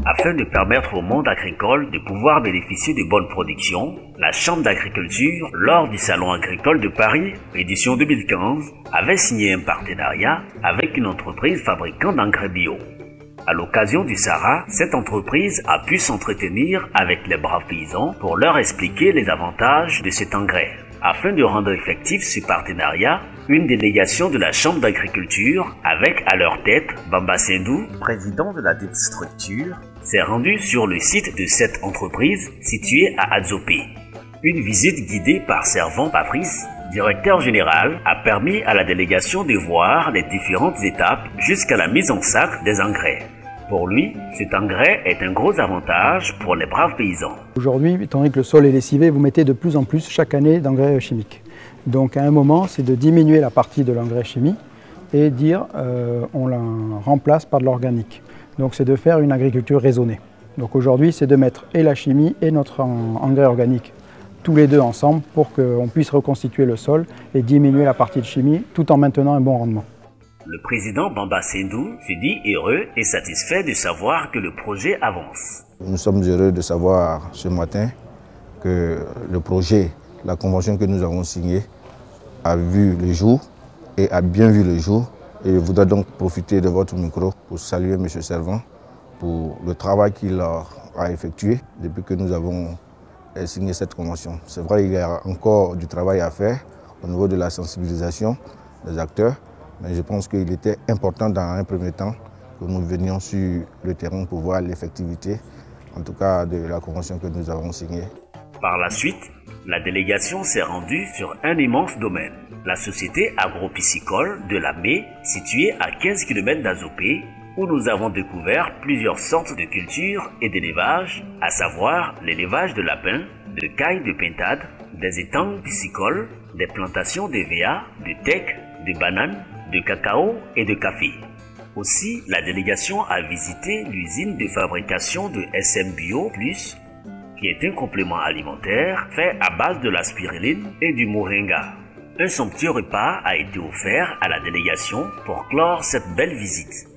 Afin de permettre au monde agricole de pouvoir bénéficier de bonnes productions, la Chambre d'agriculture, lors du Salon agricole de Paris, édition 2015, avait signé un partenariat avec une entreprise fabricante d'engrais bio. À l'occasion du SARA, cette entreprise a pu s'entretenir avec les braves paysans pour leur expliquer les avantages de cet engrais. Afin de rendre effectif ce partenariat, une délégation de la Chambre d'agriculture, avec à leur tête Bamba Sendou, président de la dite structure, s'est rendue sur le site de cette entreprise située à Adzopé. Une visite guidée par Servant Patrice, directeur général, a permis à la délégation de voir les différentes étapes jusqu'à la mise en sac des engrais. Pour lui, cet engrais est un gros avantage pour les braves paysans. Aujourd'hui, étant donné que le sol est lessivé, vous mettez de plus en plus chaque année d'engrais chimiques. Donc à un moment, c'est de diminuer la partie de l'engrais chimique et dire on la remplace par de l'organique. Donc c'est de faire une agriculture raisonnée. Donc aujourd'hui, c'est de mettre et la chimie et notre engrais organique tous les deux ensemble pour qu'on puisse reconstituer le sol et diminuer la partie de chimie tout en maintenant un bon rendement. Le président Bamba Sendou se dit heureux et satisfait de savoir que le projet avance. Nous sommes heureux de savoir ce matin que le projet, la convention que nous avons signée, a vu le jour et a bien vu le jour. Et je voudrais donc profiter de votre micro pour saluer M. Servant pour le travail qu'il a effectué depuis que nous avons signé cette convention. C'est vrai qu'il y a encore du travail à faire au niveau de la sensibilisation des acteurs. Mais je pense qu'il était important dans un premier temps que nous venions sur le terrain pour voir l'effectivité, en tout cas de la convention que nous avons signée. Par la suite, la délégation s'est rendue sur un immense domaine, la société agro-piscicole de la Mai, située à 15 km d'Azopé, où nous avons découvert plusieurs sortes de cultures et d'élevage, à savoir l'élevage de lapins, de cailles de pintade, des étangs piscicoles, des plantations d'EVA, de teck, de bananes, de cacao et de café. Aussi, la délégation a visité l'usine de fabrication de SM Bio Plus, qui est un complément alimentaire fait à base de la spiruline et du moringa. Un somptueux repas a été offert à la délégation pour clore cette belle visite.